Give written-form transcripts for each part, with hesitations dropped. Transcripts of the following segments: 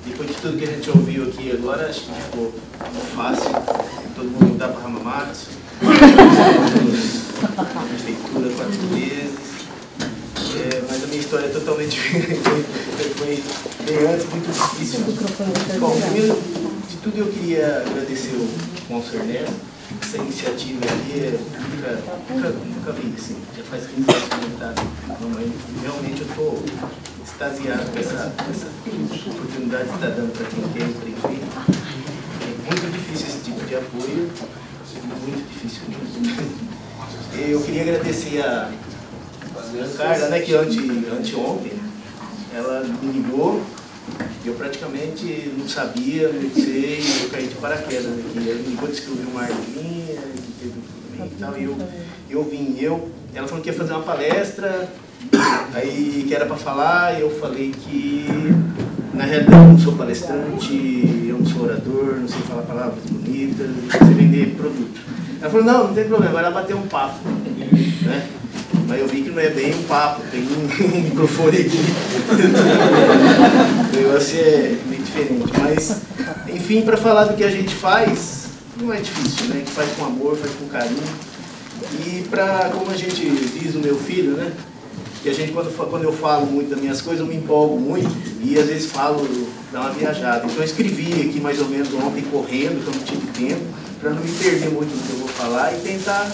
Depois de tudo que a gente ouviu aqui agora, acho que ficou fácil. Todo mundo mudar para Ramamatos. Prefeitura 4 vezes. Mas a minha história é totalmente diferente. Foi bem antes, muito difícil. Bom, primeiro de tudo eu queria agradecer o Monsenhor Ernesto. Essa iniciativa aqui, nunca vi, assim, já faz 15 anos que eu estou. Realmente eu estou extasiado com essa oportunidade que está dando para quem quer empreender. É muito difícil esse tipo de apoio, muito difícil mesmo. Eu queria agradecer a Carla, né, que anteontem ela me ligou. Eu praticamente não sabia, não sei, eu caí de paraquedas aqui. Ela me ligou, disse que eu vi uma arminha, que teve um problema e tal, e eu vim. Ela falou que ia fazer uma palestra, aí que era para falar, eu falei que, na realidade, eu não sou palestrante, eu não sou orador, não sei falar palavras bonitas, não sei vender produtos. Ela falou, não tem problema, vai lá bater um papo, né? Mas eu vi que não é bem um papo, tem um microfone aqui. O negócio é meio diferente. Mas, enfim, para falar do que a gente faz, não é difícil, né? A gente faz com amor, faz com carinho. E como a gente diz o meu filho, né? Que a gente, quando eu falo muito das minhas coisas, eu me empolgo muito e às vezes falo, dá uma viajada. Então eu escrevi aqui mais ou menos ontem, correndo, que eu não tive tempo, para não me perder muito no que eu vou falar e tentar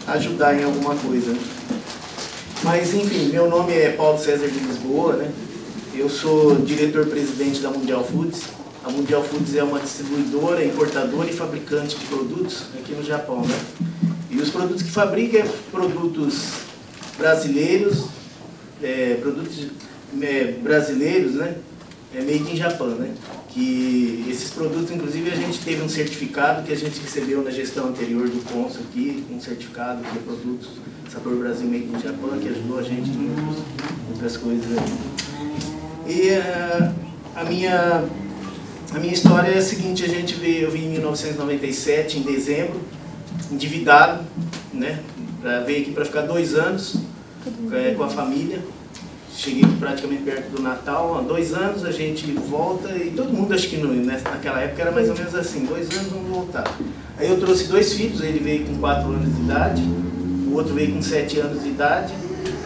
ajudar em alguma coisa, né? Mas, enfim, meu nome é Paulo César de Lisboa, né? Eu sou diretor-presidente da Mundial Foods. A Mundial Foods é uma distribuidora, importadora e fabricante de produtos aqui no Japão, né? E os produtos que fabrica é produtos brasileiros, né? Made in Japan, né? Que esses produtos, inclusive, a gente teve um certificado que a gente recebeu na gestão anterior do Consul aqui, um certificado de produtos Sabor Brasil Made in Japan, que ajudou a gente em outras coisas aí. E a minha história é a seguinte, eu vim em 1997, em dezembro, endividado, né? Veio aqui para ficar 2 anos com a família. Cheguei praticamente perto do Natal, há 2 anos a gente volta e todo mundo, acho que naquela época era mais ou menos assim, 2 anos vamos voltar. Aí eu trouxe 2 filhos, ele veio com 4 anos de idade, o outro veio com 7 anos de idade.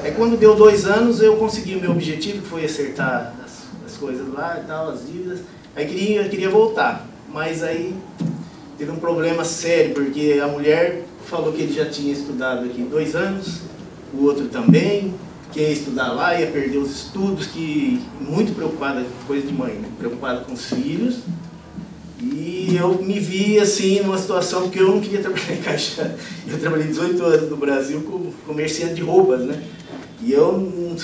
Aí quando deu 2 anos eu consegui o meu objetivo, que foi acertar as coisas lá e tal, as dívidas. Aí eu queria voltar, mas aí teve um problema sério, porque a mulher falou que ele já tinha estudado aqui 2 anos, o outro também, que ia estudar lá, ia perder os estudos, muito preocupada, coisa de mãe, né? Preocupada com os filhos. E eu me vi assim numa situação porque eu não queria trabalhar em caixa. Eu trabalhei 18 anos no Brasil como comerciante de roupas, né? E eu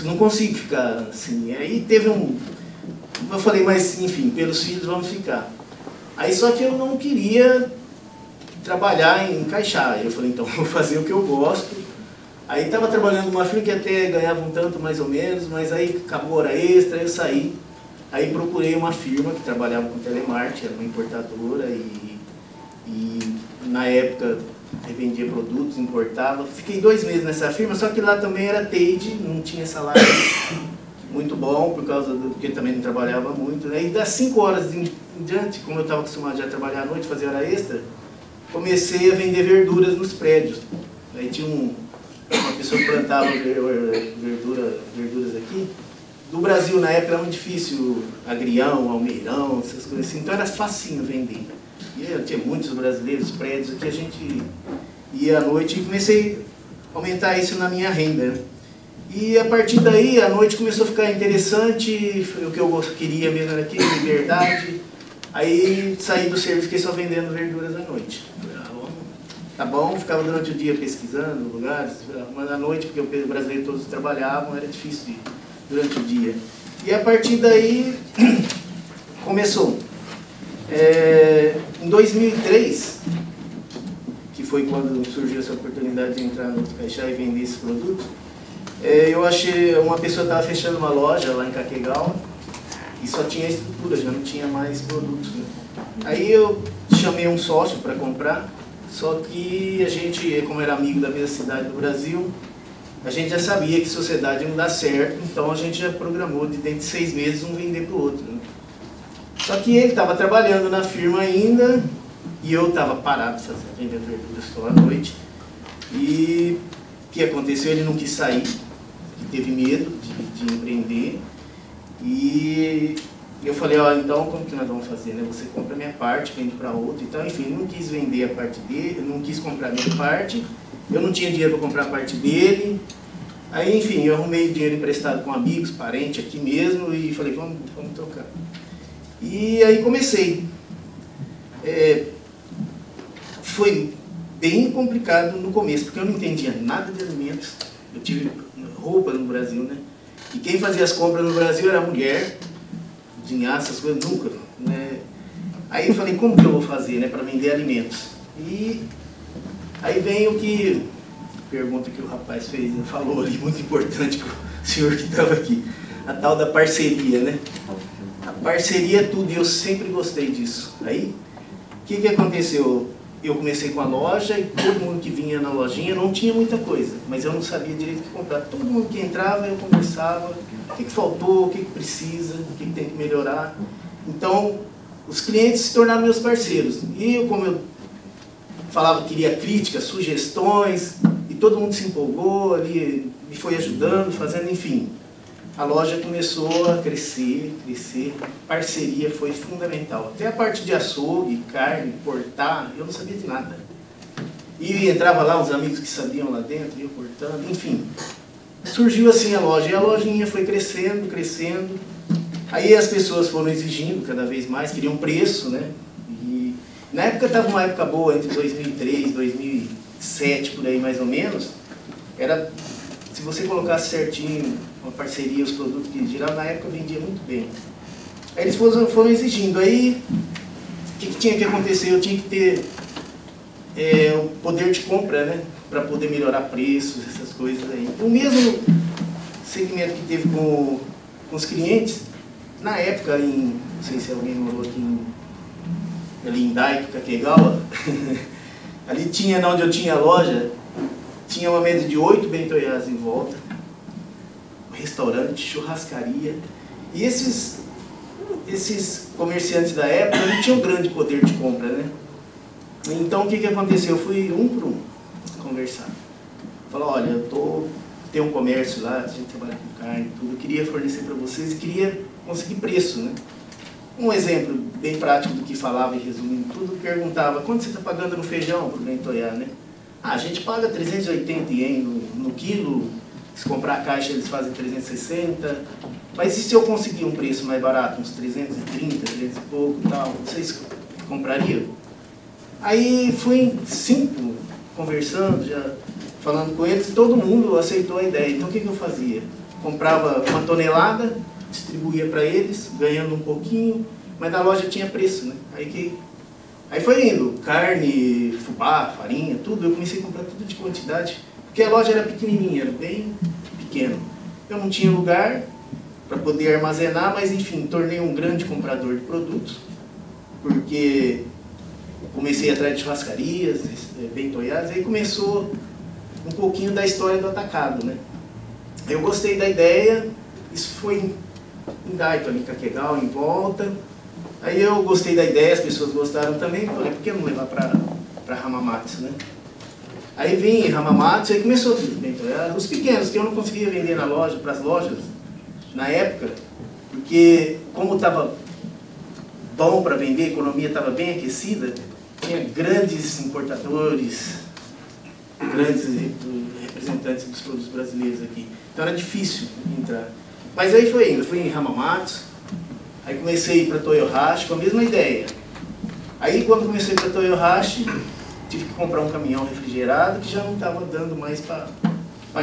não consigo ficar assim. Aí eu falei, mas enfim, pelos filhos vamos ficar. Aí só que eu não queria trabalhar em caixar. Eu falei, então vou fazer o que eu gosto. Aí estava trabalhando numa firma que até ganhava um tanto mais ou menos, mas aí acabou a hora extra, eu saí. Aí procurei uma firma que trabalhava com telemarketing, era uma importadora e na época revendia produtos, importava. Fiquei 2 meses nessa firma, só que lá também era TAID, não tinha salário muito bom, porque também não trabalhava muito, né? E das 5 horas em diante, como eu estava acostumado já a trabalhar à noite, fazer hora extra, comecei a vender verduras nos prédios. Aí tinha uma pessoa que plantava verduras aqui. Do Brasil, na época, era muito difícil, agrião, almeirão, essas coisas assim, então era facinho vender. E eu tinha muitos brasileiros, prédios, aqui a gente ia à noite e comecei a aumentar isso na minha renda, né? E a partir daí, a noite começou a ficar interessante, o que eu queria mesmo era aquilo, liberdade. Aí saí do serviço, fiquei só vendendo verduras à noite. Tá bom, ficava durante o dia pesquisando lugares, mas à noite, porque os brasileiros todos trabalhavam, era difícil ir durante o dia. E a partir daí, começou. Em 2003, que foi quando surgiu essa oportunidade de entrar no Caixá e vender esses produtos, eu achei, uma pessoa estava fechando uma loja lá em Kakegawa, e só tinha estrutura, já não tinha mais produtos, né? Aí eu chamei um sócio para comprar. Só que a gente, como era amigo da mesma cidade do Brasil, a gente já sabia que sociedade não dá certo, então a gente já programou de dentro de 6 meses um vender para o outro, né? Só que ele estava trabalhando na firma ainda, e eu estava parado vendendo verduras só à noite. E o que aconteceu? Ele não quis sair, ele teve medo de empreender. E eu falei, ó, então como que nós vamos fazer, né? Você compra a minha parte, vende para outro. Então, enfim, ele não quis vender a parte dele, não quis comprar a minha parte. Eu não tinha dinheiro para comprar a parte dele. Aí, enfim, eu arrumei dinheiro emprestado com amigos, parentes aqui mesmo, e falei, vamos trocar. E aí comecei. Foi bem complicado no começo, porque eu não entendia nada de alimentos. Eu tive roupa no Brasil, né? E quem fazia as compras no Brasil era a mulher, cozinhar essas coisas, nunca, né? Aí eu falei, como que eu vou fazer, né, para vender alimentos? E aí vem o que, pergunta que o rapaz fez, né, falou ali, muito importante para o senhor que estava aqui, a tal da parceria, né? A parceria é tudo, e eu sempre gostei disso. Aí, o que aconteceu? Eu comecei com a loja e todo mundo que vinha na lojinha não tinha muita coisa, mas eu não sabia direito o que comprar. Todo mundo que entrava, eu conversava, o que faltou, o que precisa, o que tem que melhorar. Então, os clientes se tornaram meus parceiros. E eu, como eu falava, queria críticas, sugestões, e todo mundo se empolgou ali, me foi ajudando, fazendo, enfim. A loja começou a crescer, parceria foi fundamental. Até a parte de açougue, carne, cortar, eu não sabia de nada. E entrava lá uns amigos que sabiam lá dentro, eu cortando, enfim. Surgiu assim a loja, e a lojinha foi crescendo, crescendo. Aí as pessoas foram exigindo cada vez mais, queriam preço, né? E na época estava uma época boa, entre 2003 e 2007, por aí mais ou menos. Era, se você colocasse certinho uma parceria, os produtos que giravam, na época vendia muito bem. Aí eles foram exigindo. Aí, o que tinha que acontecer? Eu tinha que ter o poder de compra, né? Para poder melhorar preços, essas coisas aí. O mesmo segmento que teve com os clientes, na época, não sei se alguém morou aqui ali em Daico, Caquegawa, ali tinha, onde eu tinha a loja, tinha uma mesa de 8 bentoiás em volta, restaurante, churrascaria, e esses comerciantes da época não tinham grande poder de compra, né? Então o que aconteceu? Eu fui um por um conversar. Falei, olha, tenho um comércio lá, a gente trabalha com carne, tudo, eu queria fornecer para vocês e queria conseguir preço, né? Um exemplo bem prático do que falava e resumindo tudo, perguntava, quanto você está pagando no feijão para o bentoiá, né? Ah, a gente paga 380 ien no quilo. Se comprar a caixa, eles fazem 360. Mas e se eu conseguir um preço mais barato, uns 330, 300 e pouco e tal, vocês comprariam? Aí fui em 5, conversando, já falando com eles, e todo mundo aceitou a ideia. Então o que eu fazia? Comprava uma tonelada, distribuía para eles, ganhando um pouquinho, mas na loja tinha preço, né? Aí foi indo, carne, fubá, farinha, tudo, eu comecei a comprar tudo de quantidade. Porque a loja era pequenininha, era bem pequena. Eu não tinha lugar para poder armazenar, mas enfim, tornei um grande comprador de produtos, porque comecei atrás de churrascarias, bentoiás, aí começou um pouquinho da história do atacado, né? Eu gostei da ideia, isso foi em Daico, ali em Caquegal, em volta. Aí eu gostei da ideia, as pessoas gostaram também, falei, por que não levar para Hamamatsu, né? Aí vim em Hamamatsu, aí começou tudo bem. Os pequenos, que eu não conseguia vender na loja, para as lojas, na época, porque como estava bom para vender, a economia estava bem aquecida, tinha grandes importadores, grandes representantes dos produtos brasileiros aqui. Então era difícil entrar. Mas aí foi indo, fui em Hamamatsu, aí comecei a ir para Toyohashi com a mesma ideia. Aí quando comecei para Toyohashi, tive que comprar um caminhão refrigerado que já não estava dando mais para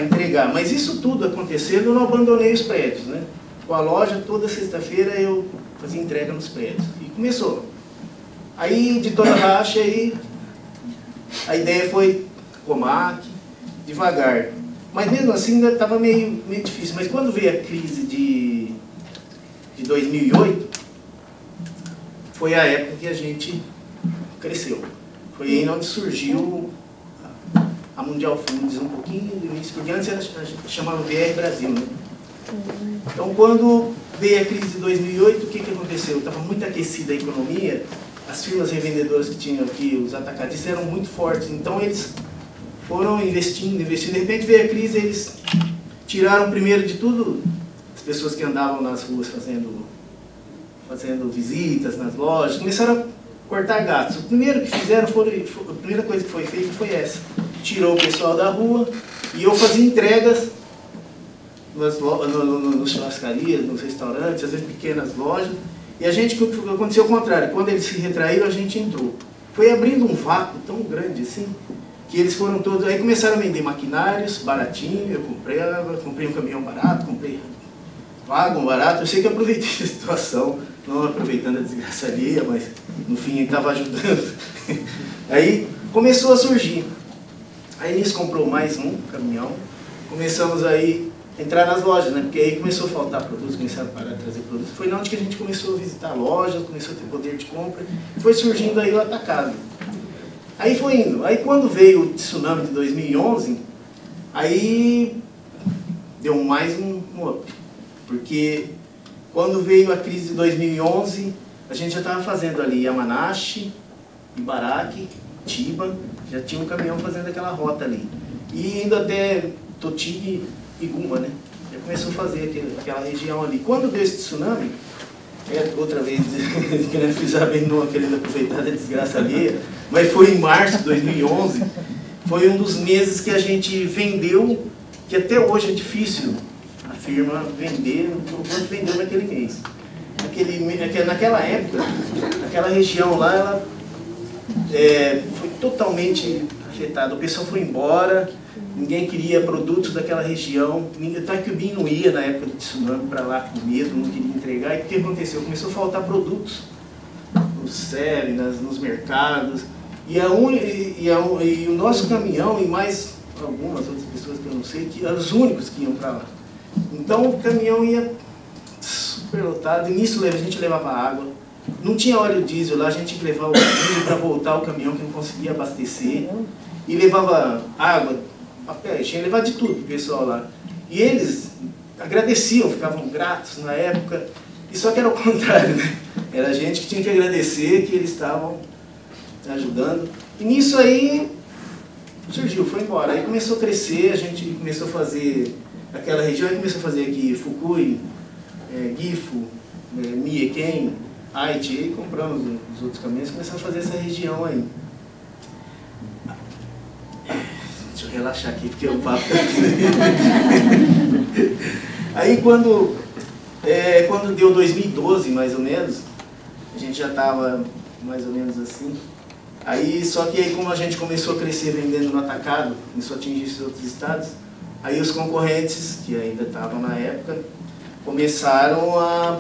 entregar. Mas isso tudo acontecendo, eu não abandonei os prédios, né? Com a loja, toda sexta-feira eu fazia entrega nos prédios. E começou. Aí de Toyohashi, aí, a ideia foi Komak, devagar. Mas mesmo assim ainda estava meio difícil. Mas quando veio a crise de 2008, foi a época que a gente cresceu. Foi aí onde surgiu a Mundial Foods um pouquinho do início, porque antes a gente chamava BR Brasil, né? Então, quando veio a crise de 2008, o que aconteceu? Estava muito aquecida a economia, as firmas revendedoras que tinham aqui, os atacadistas, eram muito fortes, então eles foram investindo, de repente veio a crise, eles tiraram primeiro de tudo as pessoas que andavam nas ruas fazendo visitas nas lojas, começaram a cortar gastos. O primeiro que fizeram, a primeira coisa que foi feita foi essa, tirou o pessoal da rua e eu fazia entregas nas churrascarias, nos restaurantes, às vezes pequenas lojas, e a gente, aconteceu o contrário, quando eles se retraíram, a gente entrou. Foi abrindo um vácuo tão grande assim, que eles foram todos, aí começaram a vender maquinários baratinho, eu comprei um caminhão barato, comprei vagon barato, eu sei que eu aproveitei a situação, não aproveitando a desgraça alheia, mas no fim ele estava ajudando. Aí começou a surgir, aí eles comprou mais um caminhão, começamos aí entrar nas lojas, né? Porque aí começou a faltar produtos, começaram a parar de trazer produtos. Foi onde que a gente começou a visitar lojas, começou a ter poder de compra, foi surgindo aí o atacado. Aí foi indo. Aí quando veio o tsunami de 2011, aí deu mais um up. Porque quando veio a crise de 2011, a gente já estava fazendo ali Yamanashi, Ibaraki, Chiba, já tinha um caminhão fazendo aquela rota ali. E indo até Totihi e Gumba, né? Já começou a fazer aquela região ali. Quando deu esse tsunami, outra vez querendo frisar bem, não querendo aproveitar da desgraça alheia, mas foi em março de 2011, foi um dos meses que a gente vendeu, que até hoje é difícil a firma vender o quanto vendeu naquele mês. Naquela época, aquela região lá, ela foi totalmente afetada. O pessoal foi embora, ninguém queria produtos daquela região, Itaquiubi não ia na época do tsunami para lá com medo, não queria entregar. E o que aconteceu? Começou a faltar produtos nos SEB, nos mercados, e o nosso caminhão e mais algumas outras pessoas que eu não sei, que eram os únicos que iam para lá. Então o caminhão ia super lotado, e nisso a gente levava água, não tinha óleo diesel lá, a gente tinha que levar o diesel para voltar o caminhão que não conseguia abastecer, e levava água, papel, tinha que levar de tudo pro pessoal lá. E eles agradeciam, ficavam gratos na época, e só que era o contrário, né? Era a gente que tinha que agradecer que eles estavam ajudando. E nisso aí surgiu, foi embora. Aí começou a crescer, a gente começou a fazer aquela região, aí começou a fazer aqui Fukui, Gifu, Mieken, Aichi, aí compramos os outros caminhões e começamos a fazer essa região aí. Deixa eu relaxar aqui, porque o papo tá aqui. Aí quando deu 2012, mais ou menos, a gente já estava mais ou menos assim. Aí, só que aí como a gente começou a crescer vendendo no atacado, começou a atingir esses outros estados, aí os concorrentes, que ainda estavam na época, começaram a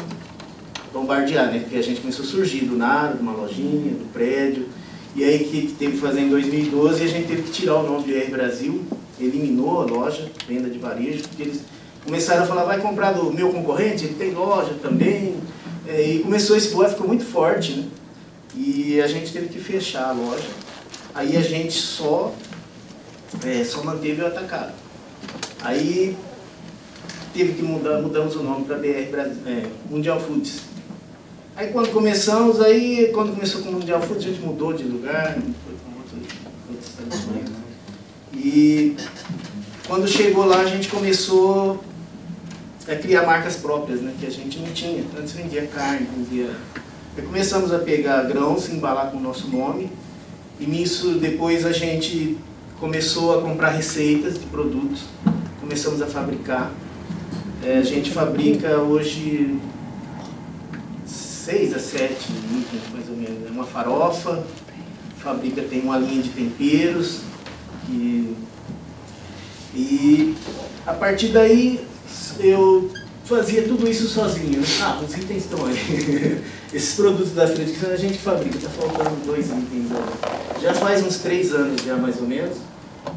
bombardear, né? Porque a gente começou a surgir do nada, de uma lojinha, do prédio. E aí que teve que fazer em 2012, a gente teve que tirar o nome de BR Brasil, eliminou a loja, venda de varejo, porque eles começaram a falar, vai comprar do meu concorrente, ele tem loja também. E começou esse boato, ficou muito forte, né? E a gente teve que fechar a loja. Aí a gente só manteve o atacado. Aí teve que mudamos o nome para BR Brasil, Mundial Foods. Aí quando começou com o Mundial Foods, a gente mudou de lugar, foi para outro estabelecimento. E quando chegou lá, a gente começou a criar marcas próprias, né, que a gente não tinha. Antes vendia carne, Aí começamos a pegar grãos, embalar com o nosso nome, e nisso depois a gente começou a comprar receitas de produtos, começamos a fabricar. A gente fabrica hoje 6 a 7 itens, mais ou menos. Uma farofa, tem uma linha de temperos, e a partir daí eu fazia tudo isso sozinho. Os itens estão aí. Esses produtos da frente que a gente fabrica, está faltando 2 itens aí. Já faz uns 3 anos já, mais ou menos,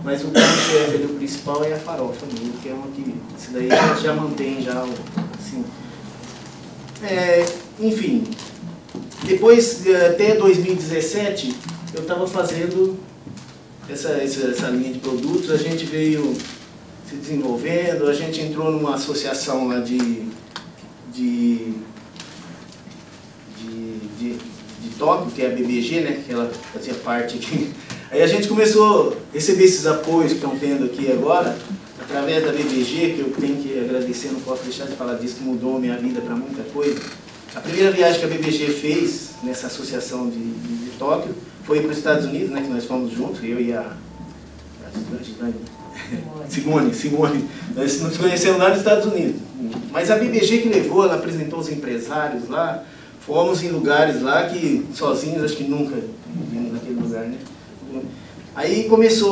mas o carro-chefe ali, o principal é a farofa mesmo, que é uma que, isso daí já mantém já, assim. Enfim, depois, até 2017, eu estava fazendo essa linha de produtos, a gente veio se desenvolvendo, a gente entrou numa associação lá de Tóquio, que é a BBG, né, que ela fazia parte aqui. Aí a gente começou a receber esses apoios que estão tendo aqui agora, através da BBG, que eu tenho que agradecer, não posso deixar de falar disso, que mudou a minha vida para muita coisa. A primeira viagem que a BBG fez nessa associação de Tóquio foi para os Estados Unidos, né, que nós fomos juntos, eu e a Simone, nós nos conhecemos lá nos Estados Unidos. Mas a BBG que levou, ela apresentou os empresários lá, fomos em lugares lá que sozinhos acho que nunca vimos naquele lugar, né? Aí comecei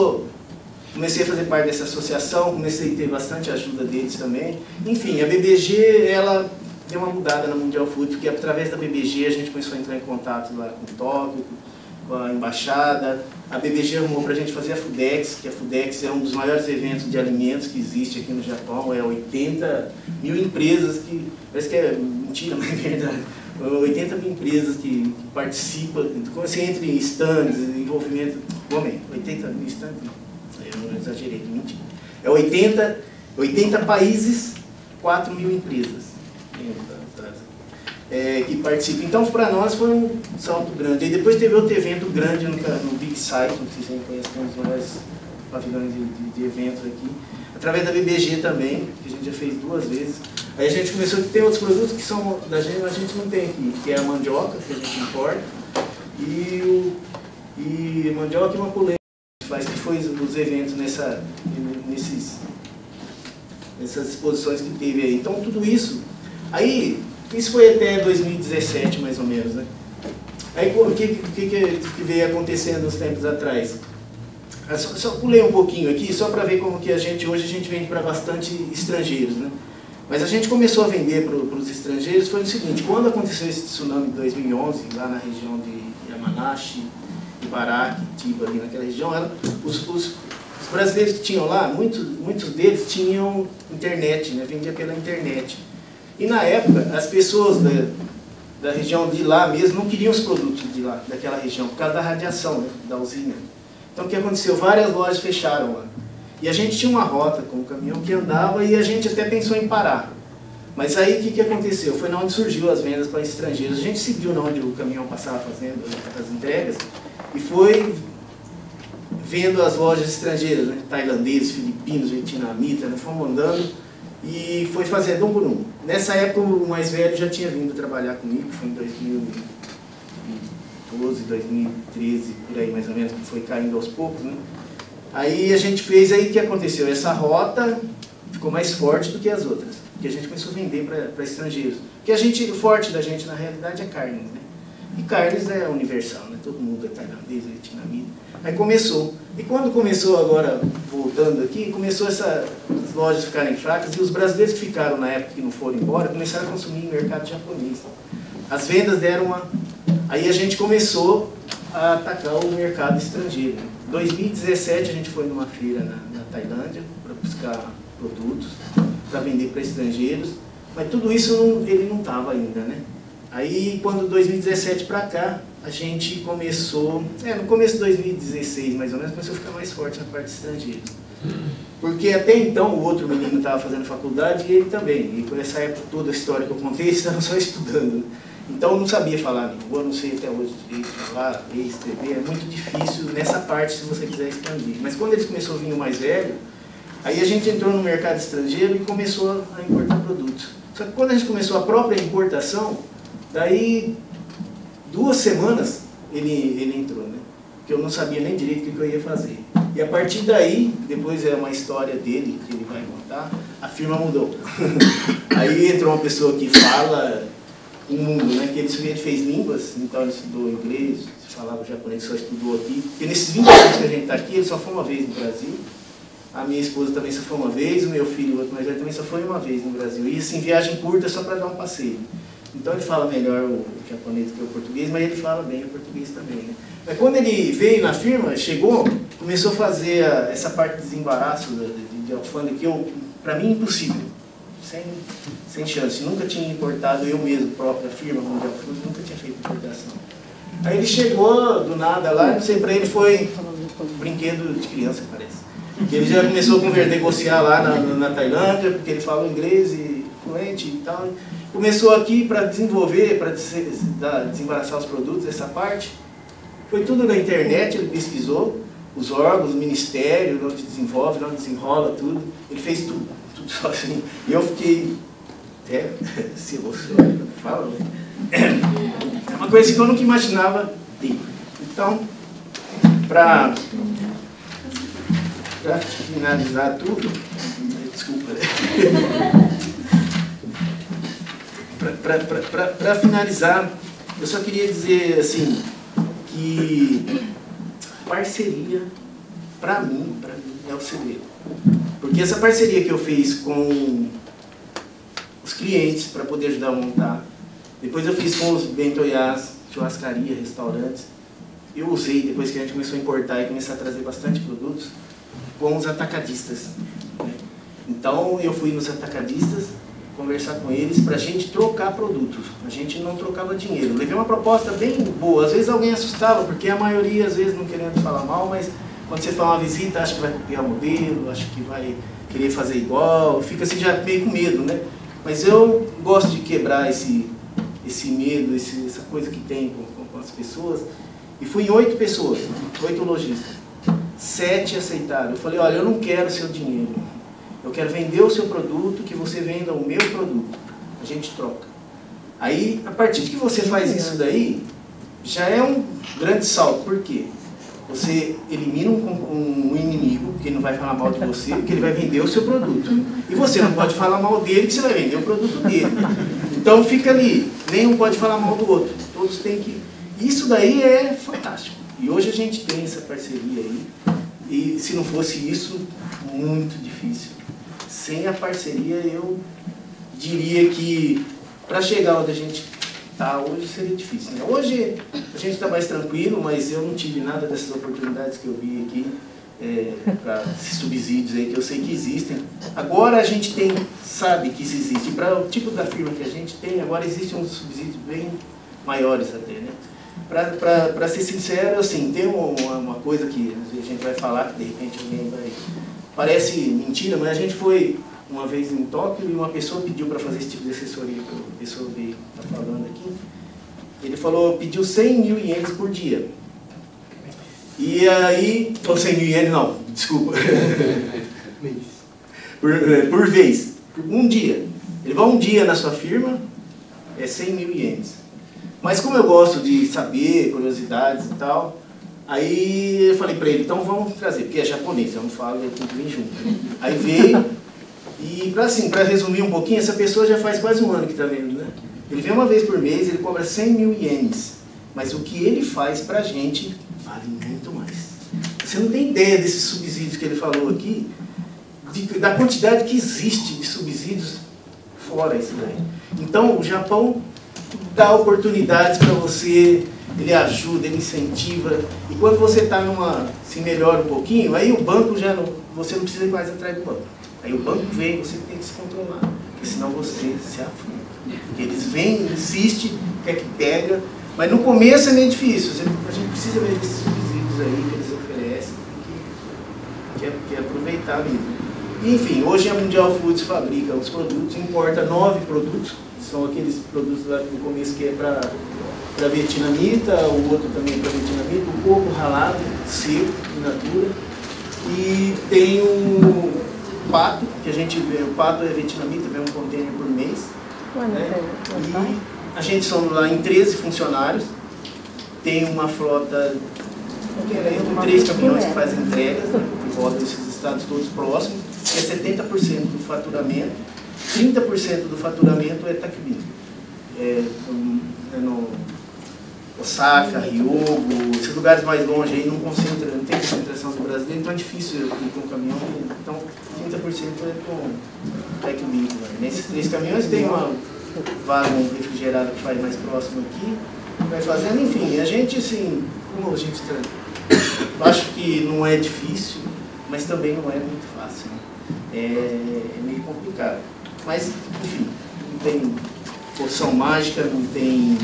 a fazer parte dessa associação, comecei a ter bastante ajuda deles também. Enfim, a BBG, ela deu uma mudada na Mundial Food, porque através da BBG a gente começou a entrar em contato lá com o Tóquio, com a embaixada. A BBG arrumou para a gente fazer a Fudex, que a Fudex é um dos maiores eventos de alimentos que existe aqui no Japão. É 80 mil empresas que, parece que é mentira, mas é verdade. 80 mil empresas que participam, assim, entre stands, envolvimento, 80 mil stands, eu não exagerei, mentira. É 80 países, 4 mil empresas que participam. Então, para nós foi um salto grande. E depois teve outro evento grande no Big Site, não sei se vocês conhecem, que é um dos maiores pavilhões de eventos aqui, através da BBG também, que a gente já fez 2 vezes. Aí a gente começou a ter outros produtos que são da gente, a gente não tem aqui, que é a mandioca, que a gente importa, e mandioca e uma polenta que a gente faz, que foi os eventos nessas exposições que teve aí. Então tudo isso, aí, isso foi até 2017 mais ou menos, né? Aí o que veio acontecendo uns tempos atrás? Só pulei um pouquinho aqui, só para ver como que hoje a gente vende para bastante estrangeiros, né? Mas a gente começou a vender para os estrangeiros, foi o seguinte: quando aconteceu esse tsunami em 2011, lá na região de Yamanashi, Ibaraki, Chiba, ali naquela região, os brasileiros que tinham lá, muitos deles tinham internet, né, vendia pela internet. E na época, as pessoas da região de lá mesmo não queriam os produtos de lá, daquela região, por causa da radiação, né, da usina. Então o que aconteceu? Várias lojas fecharam lá. E a gente tinha uma rota com o caminhão que andava e a gente até pensou em parar. Mas aí o que aconteceu? Foi onde surgiu as vendas para estrangeiros. A gente seguiu onde o caminhão passava fazendo as entregas e foi vendo as lojas estrangeiras, né? Tailandeses, filipinos, vietnamitas, né? Fomos andando e foi fazendo um por um. Nessa época o mais velho já tinha vindo trabalhar comigo, foi em 2012, 2013, por aí mais ou menos, que foi caindo aos poucos, né? Aí a gente fez, aí o que aconteceu? Essa rota ficou mais forte do que as outras, porque a gente começou a vender para estrangeiros. Porque o forte da gente na realidade é carnes, né? E carnes é universal, né? Todo mundo é tailandês, vietnamita. Aí começou. E quando começou agora, voltando aqui, começou as lojas ficarem fracas e os brasileiros que ficaram na época que não foram embora começaram a consumir em mercado japonês. As vendas deram uma... Aí a gente começou a atacar o mercado estrangeiro. Em 2017 a gente foi numa feira na Tailândia para buscar produtos, para vender para estrangeiros, mas tudo isso ele não estava ainda, né? Aí quando 2017 para cá, a gente começou, no começo de 2016 mais ou menos, começou a ficar mais forte na parte estrangeira. Porque até então o outro menino estava fazendo faculdade e ele também, e por essa época toda a história que eu contei, eles estavam só estudando, né? Então eu não sabia falar língua, não sei até hoje direito falar, ler, escrever, é muito difícil nessa parte se você quiser expandir. Mas quando eles começaram a vir o mais velho, aí a gente entrou no mercado estrangeiro e começou a importar produtos. Só que quando a gente começou a própria importação, daí 2 semanas ele entrou, né? Porque eu não sabia nem direito o que eu ia fazer. E a partir daí, depois é uma história dele que ele vai contar, a firma mudou. Aí entrou uma pessoa que fala o mundo, né? Que ele fez línguas, então ele estudou inglês, falava japonês, só estudou aqui. Porque nesses 20 anos que a gente está aqui, ele só foi uma vez no Brasil. A minha esposa também só foi uma vez, o meu filho, o outro mais velho, também só foi uma vez no Brasil. E assim, viagem curta só para dar um passeio. Então ele fala melhor o japonês que o português, mas ele fala bem o português também, né? Mas quando ele veio na firma, chegou, começou a fazer essa parte de desembaraço de alfândega, que para mim impossível. Sem chance, nunca tinha importado, eu mesmo, própria firma Mundial Food, nunca tinha feito importação. Aí ele chegou do nada lá, não sei, pra ele foi brinquedo de criança, parece. Ele já começou a negociar lá na Tailândia, porque ele fala inglês e fluente e tal. Começou aqui para desenvolver, para desembaraçar os produtos, essa parte. Foi tudo na internet, ele pesquisou os órgãos, o ministério, onde desenvolve, onde desenrola tudo. Ele fez tudo sozinho. E eu fiquei até se emocionando, fala, né? É uma coisa que eu nunca imaginava ter. Então, para finalizar tudo, desculpa, para finalizar, eu só queria dizer assim, que parceria, para mim, é o segredo. Porque essa parceria que eu fiz com os clientes para poder ajudar a montar, depois eu fiz com os bentoiás, churrascaria, restaurantes, eu usei, depois que a gente começou a importar e começar a trazer bastante produtos, com os atacadistas. Então eu fui nos atacadistas conversar com eles para a gente trocar produtos. A gente não trocava dinheiro. Eu levei uma proposta bem boa. Às vezes alguém assustava, porque a maioria, às vezes, não querendo falar mal, mas quando você faz uma visita, acha que vai copiar o modelo, acha que vai querer fazer igual, fica assim já meio com medo, né? Mas eu gosto de quebrar esse medo, essa coisa que tem com as pessoas. E fui em 8 pessoas, 8 lojistas. 7 aceitaram. Eu falei, olha, eu não quero seu dinheiro. Eu quero vender o seu produto, que você venda o meu produto. A gente troca. Aí, a partir de que você faz isso daí, já é um grande salto. Por quê? Você elimina um inimigo, que ele não vai falar mal de você, porque ele vai vender o seu produto. E você não pode falar mal dele, que você vai vender o produto dele. Então fica ali, nenhum pode falar mal do outro. Todos têm que... Isso daí é fantástico. E hoje a gente tem essa parceria aí. E se não fosse isso, muito difícil. Sem a parceria, eu diria que para chegar onde a gente está hoje seria difícil, né? Hoje a gente está mais tranquilo, mas eu não tive nada dessas oportunidades que eu vi aqui, para esses subsídios aí que eu sei que existem. Agora a gente sabe que isso existe. Para o tipo da firma que a gente tem, agora existem uns subsídios bem maiores até, né? Para ser sincero, assim, tem uma coisa que a gente vai falar, que de repente alguém vai... Parece mentira, mas a gente foi uma vez em Tóquio e uma pessoa pediu para fazer esse tipo de assessoria, que a pessoa veio tá falando aqui. Ele falou, pediu 100 mil ienes por dia. E aí... Ou 100 mil ienes, não, desculpa. por vez. Por um dia. Ele vai um dia na sua firma, é 100 mil ienes. Mas como eu gosto de saber, curiosidades e tal, aí eu falei para ele, então vamos trazer, porque é japonês, eu não falo, eu tenho que vir junto. Aí veio, e para resumir um pouquinho, essa pessoa já faz quase um ano que está vendo, né? Ele vem uma vez por mês, ele cobra 100 mil ienes, mas o que ele faz para a gente vale muito mais. Você não tem ideia desses subsídios que ele falou aqui, da quantidade que existe de subsídios fora isso daí. Então, o Japão dá oportunidades para você, ele ajuda, ele incentiva, e quando você está se melhora um pouquinho, aí o banco você não precisa ir mais atrás do banco. Aí o banco vem, você tem que se controlar, porque senão você se afunda. Porque eles vêm, insistem, quer que pega, mas no começo é meio difícil, a gente precisa ver esses subsídios aí que eles oferecem, que aproveitar mesmo. E, enfim, hoje a Mundial Foods fabrica os produtos, importa 9 produtos, são aqueles produtos lá no começo que é para vietnamita, o outro também para vietnamita, o coco ralado, seco, in natura. E tem o pato, que a gente vê, o pato é vietnamita, vem um container por mês. Né? E a gente somos lá em 13 funcionários, tem uma frota, entre 3 caminhões que fazem entregas, né, por volta desses estados todos próximos, que é 70% do faturamento. 30% do faturamento é Takumi. No Osaka, Ryogo, esses lugares mais longe aí não tem concentração do brasileiro, então é difícil ir com um caminhão. Então 30% é com Takumi. Né? Nesses 3 caminhões tem uma vaga refrigerada que faz mais próximo aqui, vai fazendo, enfim, a gente assim, como a gente eu acho que não é difícil, mas também não é muito fácil. Né? É meio complicado. Mas, enfim, não tem poção mágica, não tem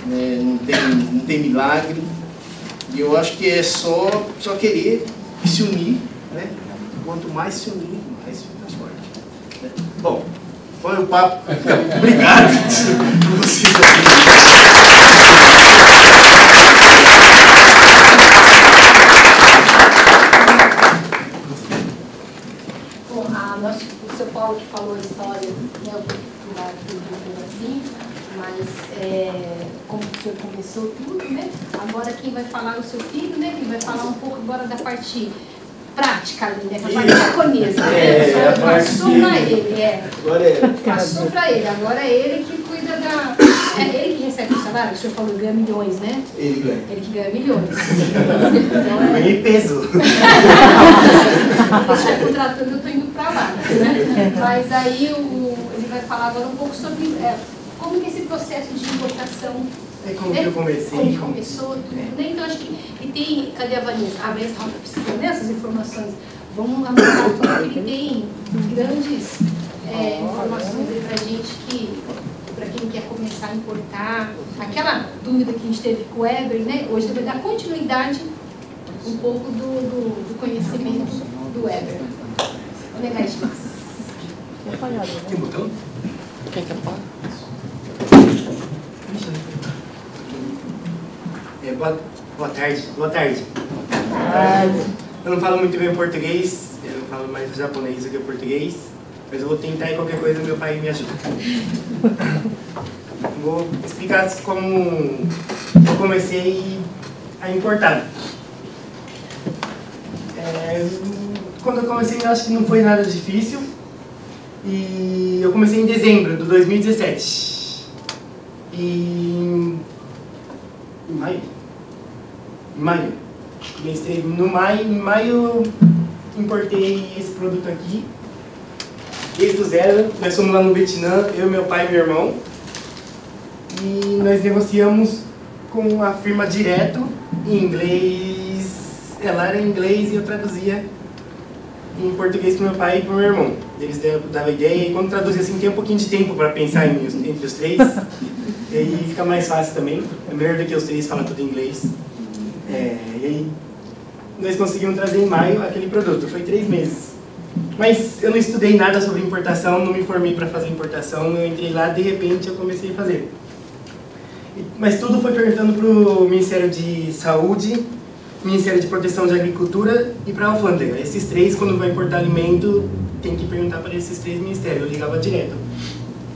né? Não tem milagre. E eu acho que é só querer se unir, né? Quanto mais se unir, mais fica forte. Né? Bom, foi o papo. Obrigado por vocês aqui. O seu Paulo que falou a história, né, assim, mas como o senhor começou tudo, né? Agora quem vai falar é o seu filho, né? Quem vai falar um pouco agora da parte prática ali, né? A parte japonesa, né? Passou para ele, Passou para ele. Agora é ele que cuida da... É ele que recebe o salário? O senhor falou que ganha milhões, né? Ele ganha. Ele que ganha milhões. Ganhei peso. Você está contratando, eu estou indo para lá, né? Mas aí ele vai falar agora um pouco sobre como que esse processo de importação... Como que eu comecei. Como que começou, tudo, né? Então acho que... E tem... Cadê a Vanessa? A Vanessa estava precisando dessas informações. Vamos anotar tudo, porque tem grandes informações aí pra gente que... Para quem quer começar a importar, aquela dúvida que a gente teve com o Eber, né? Hoje vai dar continuidade um pouco do conhecimento do Eber. Onegai-shimasu. Tem botão? Quem quer falar? Boa tarde. Boa tarde. Eu não falo muito bem português, eu falo mais japonês do que português, mas eu vou tentar e qualquer coisa meu pai me ajuda. Vou explicar como eu comecei a importar. Quando eu comecei, eu acho que não foi nada difícil. E eu comecei em dezembro de 2017. Em maio. Comecei no maio. Em maio importei esse produto aqui. Desde o zero. Nós fomos lá no Vietnã, eu, meu pai e meu irmão. E nós negociamos com a firma direto em inglês. Ela era em inglês e eu traduzia em português para meu pai e para o meu irmão. Eles davam ideia e quando traduzia assim tem um pouquinho de tempo para pensar entre os três. E aí fica mais fácil também. É melhor do que os três falam tudo em inglês. E aí nós conseguimos trazer em maio aquele produto. Foi 3 meses. Mas eu não estudei nada sobre importação, não me formei para fazer importação. Eu entrei lá, de repente eu comecei a fazer. Mas tudo foi perguntando para o Ministério de Saúde, Ministério de Proteção de Agricultura e para a alfândega. Esses três, quando vai importar alimento, tem que perguntar para esses 3 ministérios. Eu ligava direto.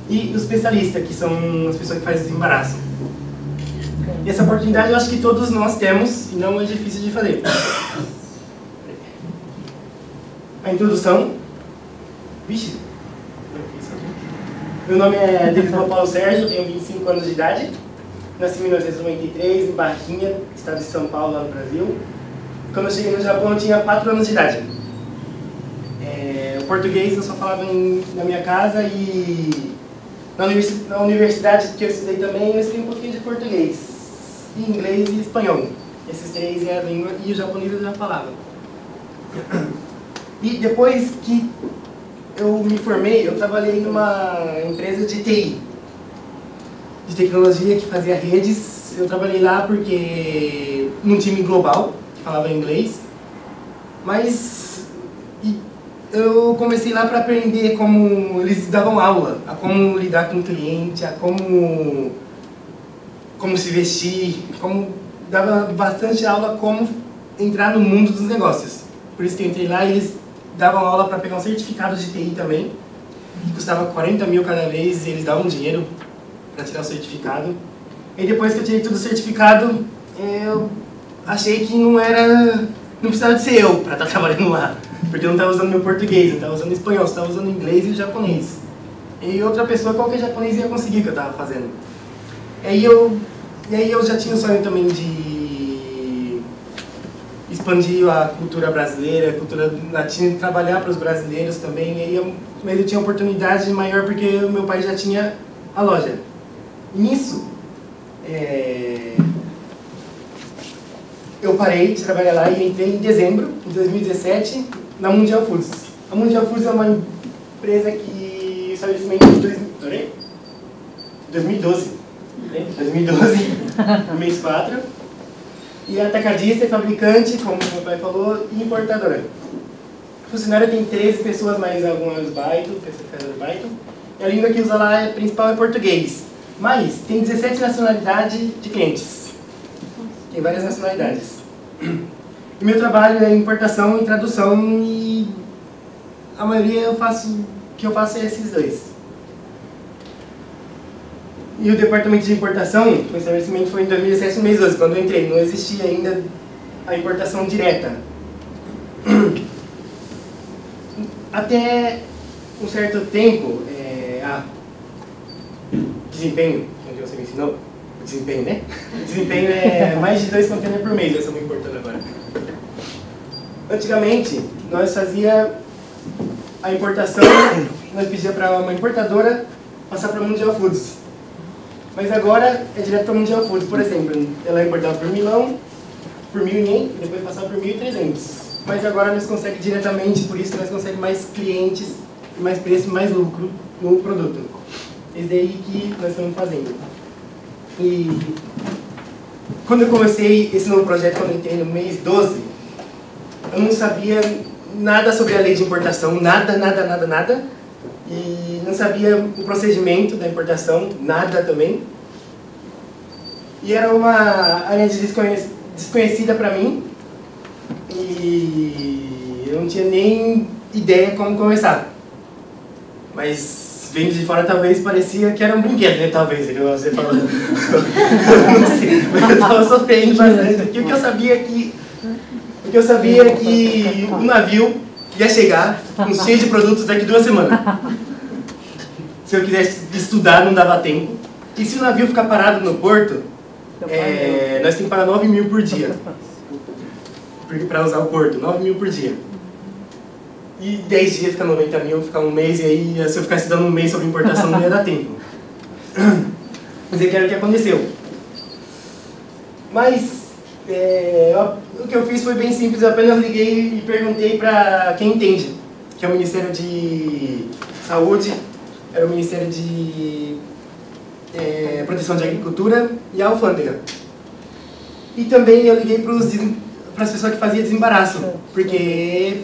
E os especialistas, que são as pessoas que fazem desembaraço. E essa oportunidade eu acho que todos nós temos e não é difícil de fazer. A introdução. Vixe. Meu nome é Denis Paulo Sérgio, tenho 25 anos de idade. Nasci em 1993, em Barrinha, estado de São Paulo, lá no Brasil. Quando eu cheguei no Japão, eu tinha 4 anos de idade. O português eu só falava na minha casa e na universidade que eu estudei também, eu estudei um pouquinho de português, e inglês e espanhol. Esses 3 eram a língua e o japonês eu já falava. E depois que eu me formei, eu trabalhei numa empresa de TI, de tecnologia que fazia redes. Eu trabalhei lá porque num time global que falava inglês, mas eu comecei lá para aprender como eles davam aula, a como lidar com o cliente, a como se vestir, dava bastante aula como entrar no mundo dos negócios. Por isso que eu entrei lá e eles davam aula para pegar um certificado de TI também, que custava 40 mil cada vez, e eles davam dinheiro para tirar o certificado. E depois que eu tirei tudo o certificado, eu achei que não precisava de ser eu para estar trabalhando lá, porque eu não estava usando meu português, eu estava usando espanhol, eu estava usando inglês e japonês. E outra pessoa, qualquer japonês, ia conseguir o que eu estava fazendo. E aí eu já tinha o sonho também de expandir a cultura brasileira, a cultura latina, trabalhar para os brasileiros também. Mas eu tinha oportunidade maior porque o meu pai já tinha a loja. E nisso, eu parei de trabalhar lá e entrei em dezembro de 2017 na Mundial Foods. A Mundial Foods é uma empresa que o estabelecimento de 2012. né? 2012, mês 4. E atacadista e fabricante, como o meu pai falou, e importadora. Funcionário tem 13 pessoas, mais algumas Python, pesquisador Python. E a língua que usa lá principal é português. Mas tem 17 nacionalidades de clientes. Tem várias nacionalidades. E meu trabalho é importação e tradução, e a maioria o que eu faço é esses dois. E o departamento de importação, o estabelecimento foi em 2017, no mês 12, quando eu entrei. Não existia ainda a importação direta. Até um certo tempo, desempenho, onde você me ensinou, o desempenho, né? O desempenho é mais de 2 containers por mês, essa eu estou importando agora. Antigamente, nós fazia a importação, nós pedia para uma importadora passar para a Mundial Foods. Mas agora é direto para a Mundial Foods. Por exemplo, ela importava por milão, por 1.100, depois passava por 1.300. Mas agora nós conseguimos diretamente, por isso nós conseguimos mais clientes, mais preço, mais lucro no produto. Esse daí que nós estamos fazendo. E quando eu comecei esse novo projeto, quando eu entrei no mês 12, eu não sabia nada sobre a lei de importação, nada. E não sabia o procedimento da importação, nada também. E era uma área desconhecida para mim. E eu não tinha nem ideia como começar. Mas vendo de fora talvez parecia que era um brinquedo, né? Talvez, você falando. Não sei, mas eu estava sofrendo bastante. Porque o que eu sabia é que o navio ia chegar cheio de produtos daqui 2 semanas. Se eu quisesse estudar, não dava tempo. E se o navio ficar parado no porto, nós temos que pagar 9.000 por dia. Para usar o porto, 9.000 por dia. E 10 dias fica 90.000, ficar um mês, e aí se eu ficasse dando um mês sobre importação não ia dar tempo. Mas é que era o que aconteceu. Mas o que eu fiz foi bem simples, eu apenas liguei e perguntei para quem entende, que é o Ministério de Saúde, era o Ministério de Proteção de Agricultura e a Alfândega. E também eu liguei para as pessoas que faziam desembaraço, porque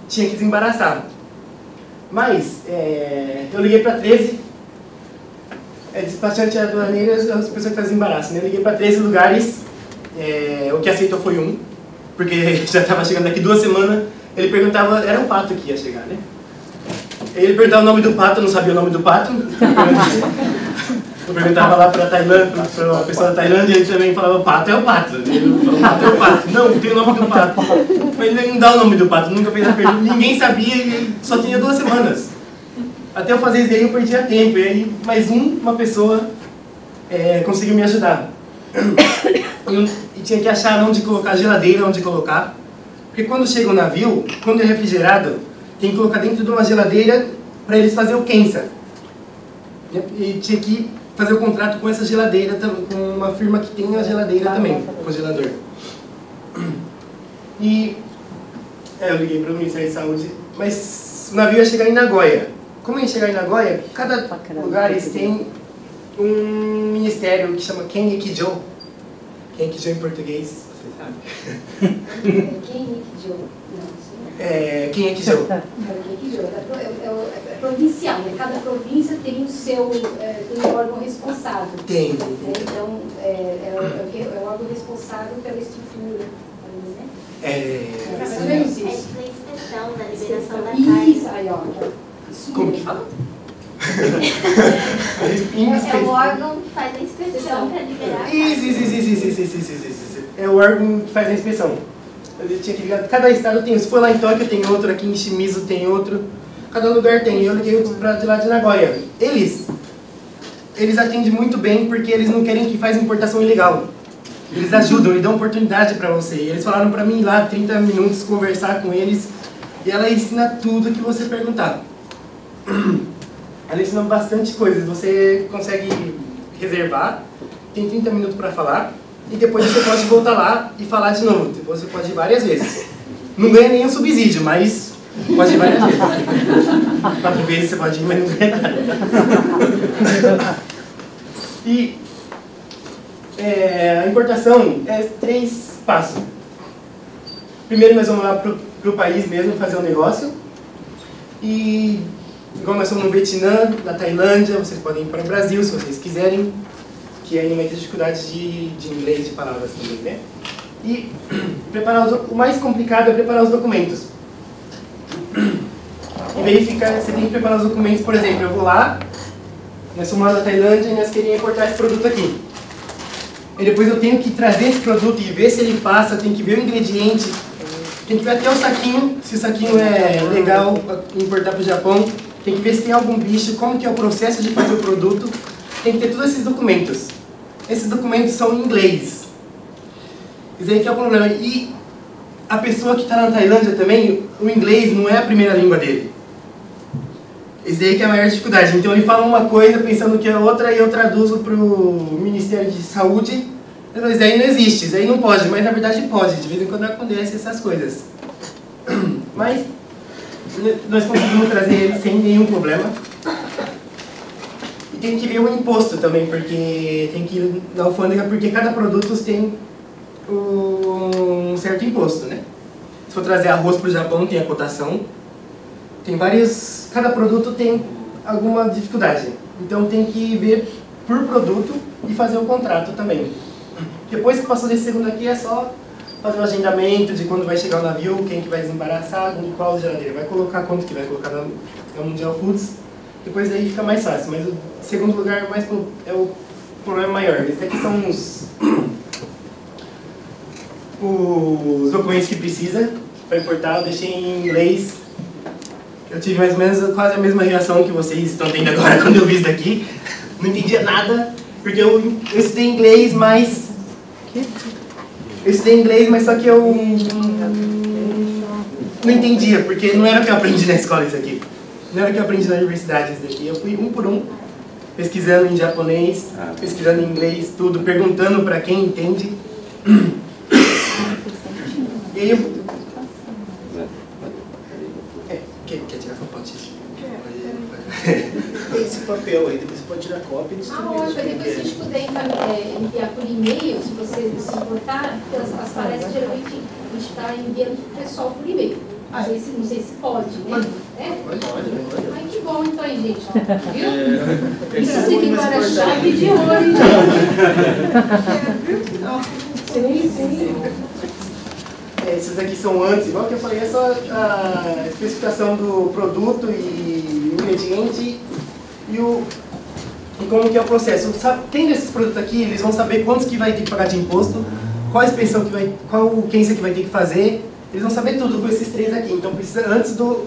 tinha que desembaraçar. Mas eu liguei para 13, despachante aduaneiro, as pessoas que fazem desembaraço, né? Eu liguei para 13 lugares, o que aceitou foi um, porque já estava chegando daqui 2 semanas. Ele perguntava, era um pato que ia chegar, né? Ele perguntava o nome do pato, eu não sabia o nome do pato. Eu perguntava lá para para uma pessoa da Tailândia, ele também falava, pato é o pato. Ele falou, pato é o pato. Não, tem o nome do pato. Mas ele não dá o nome do pato, nunca fez a pergunta. Ninguém sabia e ele só tinha 2 semanas. Até eu fazer isso daí eu perdia tempo. E aí mais uma pessoa conseguiu me ajudar. E tinha que achar onde colocar a geladeira, onde colocar. Porque quando chega o navio, quando é refrigerado, tem que colocar dentro de uma geladeira para eles fazerem o Kensa. E tinha que fazer o contrato com essa geladeira, com uma firma que tem a geladeira também, congelador. E eu liguei para o Ministério da Saúde, mas o navio ia chegar em Nagoya. Como ia chegar em Nagoya, cada lugar tem um ministério que chama Kennikijo. Kennikijo em português, você sabe? Kennikijo. Kennikijo. É provincial, né? Cada província tem o seu tem um órgão responsável. Tem. Então, é o órgão responsável pela estrutura. Né? A inspeção da liberação da carne. Isso, aí, ó. Como que fala? É o órgão que faz a inspeção para liberar a carne. Isso. É o órgão que faz a inspeção. Eu tinha que ligar. Cada estado tem. Se for lá em Tóquio tem outro, aqui em Shimizu tem outro. Cada lugar tem. Eu liguei para de lá de Nagoya. Eles atendem muito bem porque eles não querem que faz importação ilegal. Eles ajudam e dão oportunidade para você. E eles falaram para mim ir lá 30 minutos conversar com eles e ela ensina tudo que você perguntar. Ela ensina bastante coisas. Você consegue reservar, tem 30 minutos para falar e depois você pode voltar lá e falar de novo. Você pode ir várias vezes. Não ganha nenhum subsídio, mas pode ir várias vezes. 4 vezes você pode ir, mas não ganha nada. E A importação é 3 passos. Primeiro nós vamos lá pro país mesmo fazer um negócio. E igual nós somos no Vietnã, na Tailândia, vocês podem ir para o Brasil se vocês quiserem, que aí não vai ter dificuldade de inglês, de palavras também, né? E o mais complicado é preparar os documentos. E verificar, você tem que preparar os documentos, por exemplo, eu vou lá, nós somos lá na Tailândia e nós queríamos importar esse produto aqui. E depois eu tenho que trazer esse produto e ver se ele passa, tem que ver o ingrediente, tem que ver até o saquinho, se o saquinho é legal para importar para o Japão, tem que ver se tem algum bicho, como que é o processo de fazer o produto, tem que ter todos esses documentos. Esses documentos são em inglês. Isso aí que é o problema. E a pessoa que está na Tailândia também, o inglês não é a primeira língua dele. Isso aí que é a maior dificuldade. Então ele fala uma coisa pensando que é outra e eu traduzo para o Ministério de Saúde. Mas isso aí não existe, isso aí não pode, mas na verdade pode. De vez em quando acontece essas coisas. Mas nós conseguimos trazer ele sem nenhum problema. E tem que ver o imposto também, porque tem que ir na alfândega, porque cada produto tem um certo imposto, né? Se for trazer arroz para o Japão, tem a cotação. Tem vários... Cada produto tem alguma dificuldade. Então tem que ver por produto e fazer o contrato também. Depois que passou desse segundo aqui, é só fazer o agendamento de quando vai chegar o navio, quem que vai desembaraçar, em qual geladeira vai colocar, quanto que vai colocar na Mundial Foods. Depois daí fica mais fácil, mas o segundo lugar é o problema maior. Esses aqui são os documentos que precisa para importar. Eu deixei em inglês. Eu tive mais ou menos quase a mesma reação que vocês estão tendo agora quando eu vi isso daqui. Não entendia nada, porque eu estudei inglês, mas... Eu estudei inglês, mas só que eu não entendia, porque não era o que eu aprendi na escola isso aqui. Não era o que eu aprendi na universidade isso daqui. Eu fui um por um, pesquisando em japonês, pesquisando em inglês, tudo, perguntando para quem entende. E aí eu... Quer tirar foto disso? Tem esse papel aí, depois você pode tirar cópia e distribuir. Ótimo, depois se a gente puder enviar por e-mail, se você se importar, porque as palestras geralmente a gente está enviando para o pessoal por e-mail. Não sei se pode, né? Pode. Ai, que bom então aí, gente. Viu? Isso Esse aqui para a chave de ouro, gente. Sim. Esses aqui são antes, igual que eu falei, é só a especificação do produto e o ingrediente e como que é o processo. Tendo esses produtos aqui, eles vão saber quantos que vai ter que pagar de imposto, qual a inspeção que vai, qual quência que vai ter que fazer, eles vão saber tudo com esses 3 aqui. Então precisa, antes do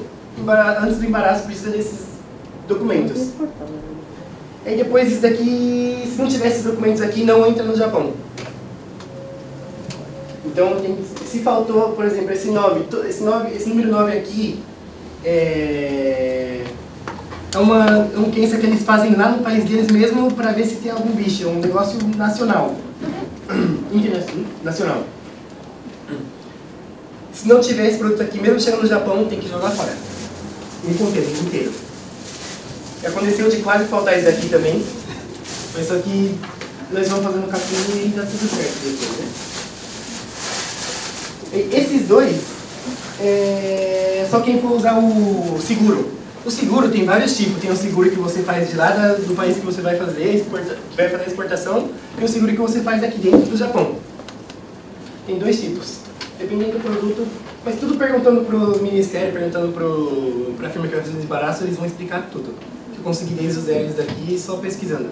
embaraço, precisa desses documentos. E depois isso daqui, se não tiver esses documentos aqui, não entra no Japão. Então, se faltou, por exemplo, esse número 9 aqui, é um quência que eles fazem lá no país deles mesmo para ver se tem algum bicho, um negócio nacional. Internacional. Se não tiver esse produto aqui, mesmo chegando no Japão, tem que jogar fora. Um conteúdo inteiro. Aconteceu de quase faltar isso daqui também, mas só que nós vamos fazendo capinha e dá tudo certo depois, né? Esses dois, só quem for usar o seguro. O seguro tem vários tipos. Tem o seguro que você faz de lá do país que você vai fazer, a exportação, e o seguro que você faz aqui dentro do Japão. Tem 2 tipos, dependendo do produto. Mas tudo perguntando para o ministério, perguntando para a firma que vai fazer o desembaraço, eles vão explicar tudo. Eu consegui desde os zeros daqui só pesquisando.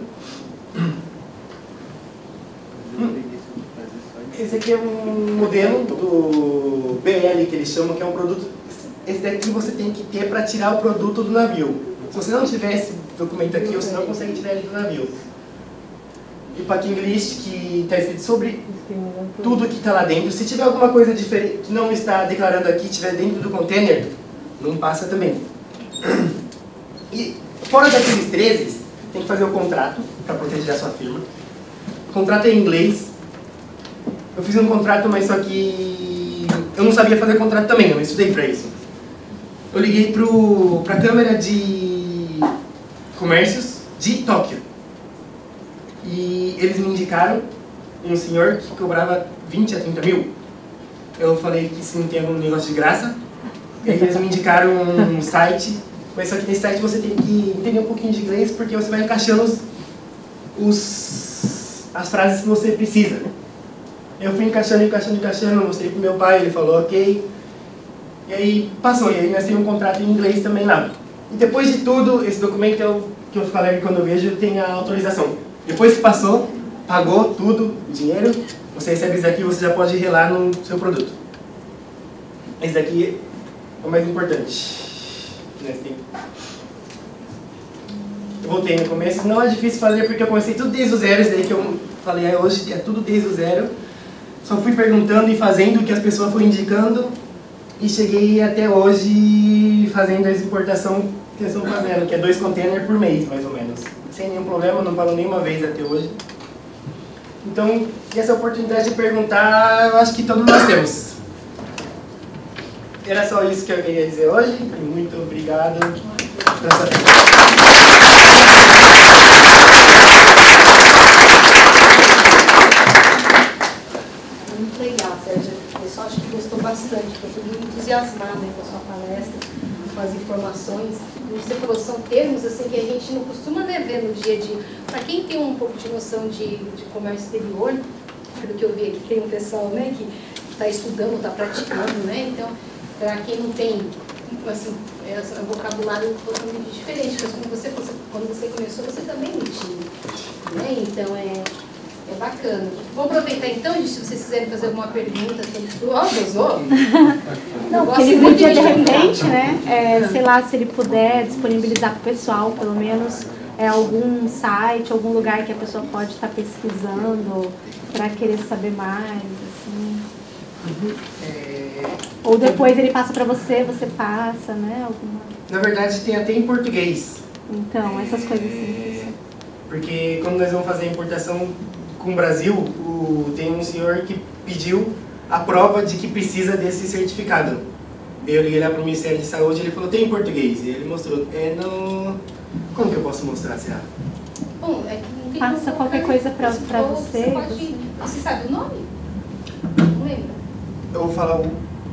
Esse aqui é um modelo do BL, que eles chamam, que é um produto... Esse daqui você tem que ter para tirar o produto do navio. Se você não tiver esse documento aqui, você não consegue tirar ele do navio. E o packing list, que está escrito sobre tudo que está lá dentro. Se tiver alguma coisa diferente que não está declarando aqui, estiver dentro do container, não passa também. E fora daqueles 13, tem que fazer o contrato para proteger a sua firma. O contrato é em inglês. Eu fiz um contrato, mas só que eu não sabia fazer contrato também, eu estudei para isso. Eu liguei para a Câmara de Comércios de Tóquio. E eles me indicaram um senhor que cobrava 20 a 30 mil. Eu falei que se não tem algum negócio de graça. E aí eles me indicaram um site, mas só que nesse site você tem que entender um pouquinho de inglês, porque você vai encaixando as frases que você precisa, né? Eu fui encaixando, mostrei pro meu pai, ele falou ok. E aí passou, e aí nós temos um contrato em inglês também lá. E depois de tudo, esse documento que eu falei quando eu vejo, tem a autorização. Depois que passou, pagou tudo, o dinheiro, você recebe isso daqui, você já pode relar no seu produto. Esse daqui é o mais importante. Eu voltei no começo, não é difícil fazer porque eu comecei tudo desde o zero, isso daí que eu falei hoje é tudo desde o zero. Só fui perguntando e fazendo o que as pessoas foram indicando e cheguei até hoje fazendo a exportação que eles estão fazendo, que é 2 containers por mês, mais ou menos. Sem nenhum problema, não parou nenhuma vez até hoje. Então, essa oportunidade de perguntar, eu acho que todos nós temos. Era só isso que eu queria dizer hoje. Muito obrigado pela sua atenção. Muito legal, Sérgio. O pessoal acho que gostou bastante, ficou todo mundo entusiasmado com a sua palestra, com as informações. Como você falou, são termos assim, que a gente não costuma ver no dia a dia. Para quem tem um pouco de noção de comércio exterior, pelo que eu vi aqui, tem um pessoal, né, que está estudando, está praticando, né? Então, para quem não tem, assim, é um vocabulário totalmente diferente, mas quando você começou, você também não tinha, né? Então, é bacana. Vamos aproveitar então, gente, se vocês quiserem fazer alguma pergunta sobre gozou? Não, porque ele podia, de repente, né, sei lá, se ele puder disponibilizar para o pessoal, pelo menos, algum site, algum lugar que a pessoa pode estar pesquisando para querer saber mais, assim. Ou depois ele passa para você, você passa, né? Alguma... Na verdade, tem até em português. Então, essas coisas assim. Porque quando nós vamos fazer a importação com o Brasil, tem um senhor que pediu a prova de que precisa desse certificado. Eu liguei lá para o Ministério de Saúde e ele falou, tem em português. E ele mostrou. Como que eu posso mostrar, será? Bom, é que não tem passa qualquer coisa para você. Você sabe o nome? Não lembra? Eu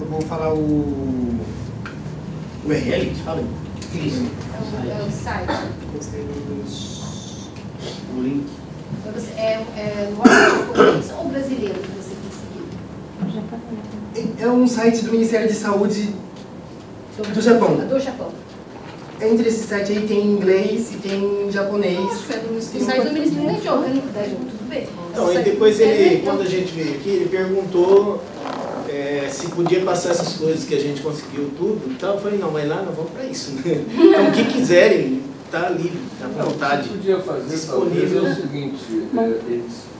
vou falar o URL que fala? Isso. É o site. O link. Japonês ou brasileiro que você conseguiu? É um site do Ministério de Saúde do Japão. Do Japão. Entre esse site aí tem inglês e tem japonês. Nossa, é do site do Ministério da Jogo, tudo bem. Então, aí depois ele, quando a gente veio aqui, ele perguntou se podia passar essas coisas que a gente conseguiu tudo. Então eu falei, não, mas lá nós vamos para isso, né? Então o que quiserem, está livre, à vontade. O que podia fazer disponível. talvez é o seguinte,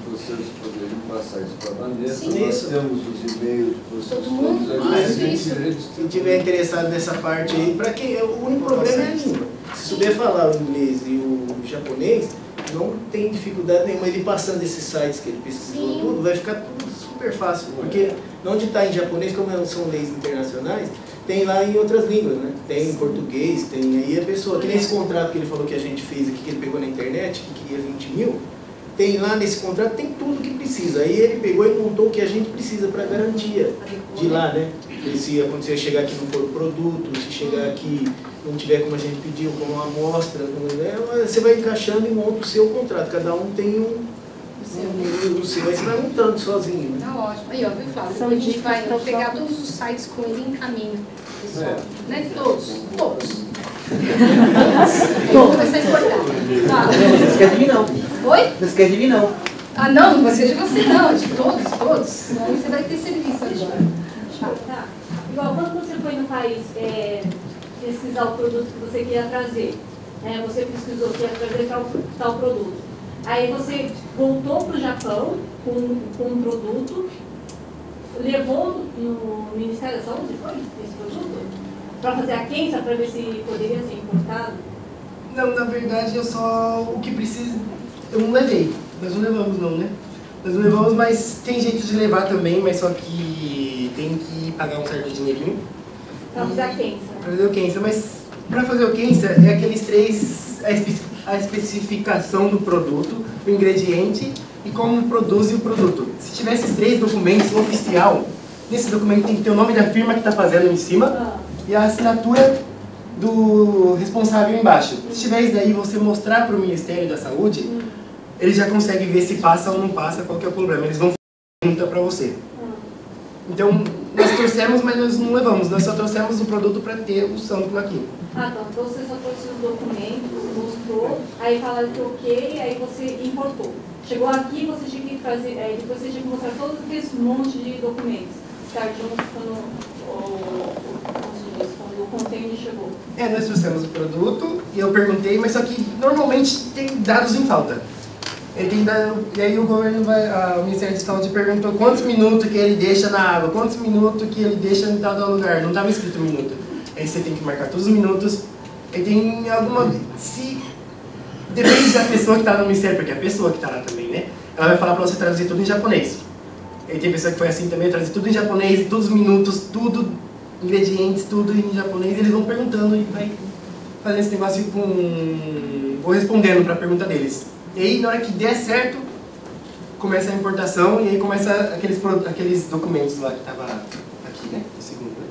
vocês poderiam passar isso para a Vanessa, Sim. nós temos os e-mails de vocês Todo mundo, todos, aí a isso. gente Quem tiver interessado nessa parte aí, para quem o único problema é a língua. Se souber falar o inglês e o japonês, não tem dificuldade nenhuma. Ele passando esses sites que ele pesquisou, Sim. tudo, vai ficar tudo super fácil. Porque onde está em japonês, como são leis internacionais, tem lá em outras línguas, né? Tem em português, tem aí a pessoa. Que nesse contrato que ele falou que a gente fez aqui, que ele pegou na internet, que queria 20 mil, tem lá nesse contrato, tem tudo que precisa. Aí ele pegou e montou o que a gente precisa para garantia de lá, né? E se acontecer chegar aqui não for o produto, se chegar aqui não tiver como a gente pediu, como uma amostra, você vai encaixando e monta o seu contrato. Cada um tem o seu, aí você vai montando sozinho. Né? Tá ótimo. Aí, ó, viu, Flávio? São A gente dicas vai pra pegar próprio. todos os sites com ele em caminho, pessoal. Né? Todos. Vamos começar a importar. Tá. Não esquece de mim não. Oi? Não esquece de mim não. Ah, não vai ser de você não, de todos. Aí você vai ter serviço agora. Tá. Igual quando você foi no país pesquisar o produto que você queria trazer, você pesquisou que ia trazer tal produto. Aí você voltou para o Japão com um produto, levou no Ministério da Saúde, foi esse produto? Para fazer a quença, para ver se poderia ser importado? Não, na verdade eu só o que preciso, eu não levei. Nós não levamos não, né? Nós não levamos, mas tem jeito de levar também, mas só que tem que pagar um certo dinheirinho. Para fazer a quença. Para fazer o quença, mas para fazer o quença é aqueles três, a especificação do produto, o ingrediente e como produz o produto. Se tiver esses 3 documentos, o oficial, nesse documento tem que ter o nome da firma que está fazendo em cima e a assinatura do responsável embaixo. Se tiver isso daí, você mostrar para o Ministério da Saúde, eles já conseguem ver se passa ou não passa, qual que é o problema. Eles vão fazer pergunta para você. Então, nós trouxemos, mas nós não levamos. Nós só trouxemos o produto para ter o samplo aqui. Ah, então você só trouxe os documentos, mostrou, aí falaram que ok, aí você importou. Chegou aqui, você tinha que fazer, depois você tinha que mostrar todos aqueles monte de documentos. Estar junto quando o container chegou. Nós trouxemos o produto e eu perguntei, mas só que normalmente tem dados em falta. Ele tem dado, e aí o governo o Ministério de Saúde perguntou quantos minutos que ele deixa na água, quantos minutos que ele deixa em tal lugar. Não estava escrito minuto. Aí você tem que marcar todos os minutos. E tem alguma... Depende da pessoa que está no Ministério, porque a pessoa que está lá também, né? Ela vai falar para você traduzir tudo em japonês. E tem pessoa que foi assim também, traduzir tudo em japonês, todos os minutos, tudo, ingredientes, tudo em japonês. E eles vão perguntando e vai fazendo esse negócio ou respondendo para a pergunta deles. E aí, na hora que der certo, começa a importação e aí começa aqueles documentos lá que estavam aqui, né? O segundo, né?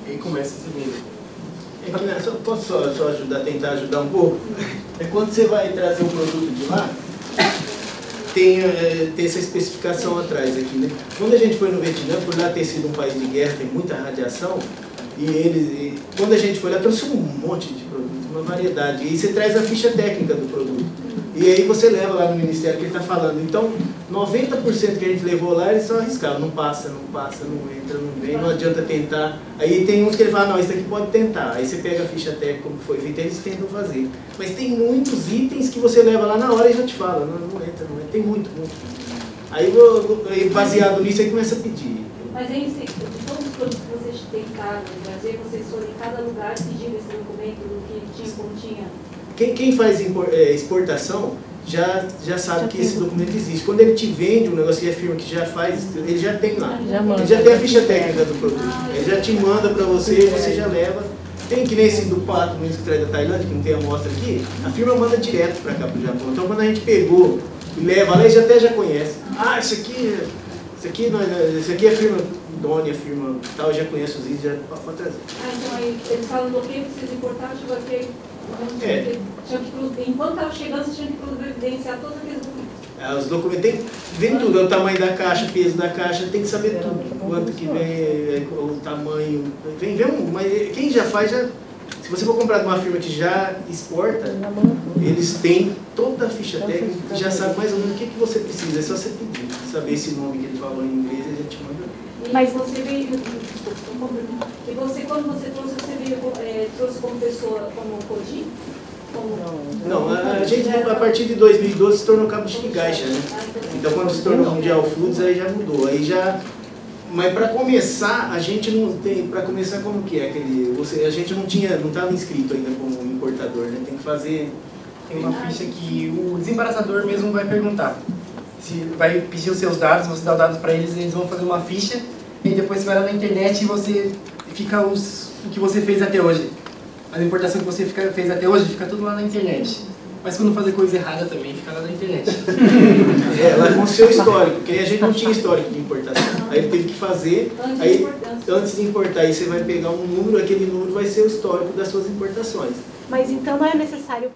E aí começa o segundo. Posso só tentar ajudar um pouco? Quando você vai trazer um produto de lá, tem essa especificação atrás aqui, né? Quando a gente foi no Vietnã, por lá ter sido um país de guerra, tem muita radiação, quando a gente foi lá, trouxe um monte de produtos, uma variedade. E aí você traz a ficha técnica do produto. E aí você leva lá no Ministério que ele está falando. Então, 90% que a gente levou lá, eles só arriscavam. Não passa, não entra, não vem, não adianta tentar. Aí tem uns que ele fala, não, isso aqui pode tentar. Aí você pega a ficha técnica, como foi feito, eles tentam fazer. Mas tem muitos itens que você leva lá na hora e já te fala, não entra. Tem muito. Aí baseado nisso, aí começa a pedir. Mas aí, de todos os produtos que vocês tentaram trazer, vocês foram em cada lugar pedindo esse documento do que tinha, como tinha? Quem faz exportação já sabe que esse documento existe. Quando ele te vende um negócio que é firma que já faz, ele já tem lá. Ele já tem a ficha técnica do produto. Ele já te manda para você, você já leva. Tem que nem esse do pato mesmo que traz da Tailândia, que não tem amostra aqui, a firma manda direto para cá, para o Japão. Então quando a gente pegou e leva lá, ele já conhece. Ah, isso aqui é a firma idônea, a firma tal, já conhece os itens, já pode trazer. Então aí eles falam do que vocês importaram, chegou aqui. Enquanto estava chegando, você tinha que providenciar todos aqueles documentos. Os documentos vem tudo, o tamanho da caixa, peso da caixa, tem que saber tudo. Quanto que vem, o tamanho. Mas quem já faz, se você for comprar de uma firma que já exporta, eles têm toda a ficha técnica, já sabe mais ou menos o que você precisa. É só você pedir, saber esse nome que ele falou em inglês, a gente manda. Mas você veio, e você, quando você trouxe, trouxe como pessoa, como Koji? Não, a gente a partir de 2012 se tornou Cabo Shikigaisha, né? Então quando se tornou Mundial Foods, aí já mudou. Mas para começar, a gente não tem, para começar como que é a gente não estava inscrito ainda como importador, né? Tem que fazer. Tem uma ficha que o desembaraçador mesmo vai perguntar. Se vai pedir os seus dados, você dá os dados para eles, eles vão fazer uma ficha e depois você vai lá na internet e você fica o que você fez até hoje. A importação que você fez até hoje fica tudo lá na internet. Mas quando fazer coisa errada também, fica lá na internet. Lá com o seu histórico, porque a gente não tinha histórico de importação. Aí ele teve que fazer, antes de importar, aí você vai pegar um número, aquele número vai ser o histórico das suas importações. Mas então não é necessário...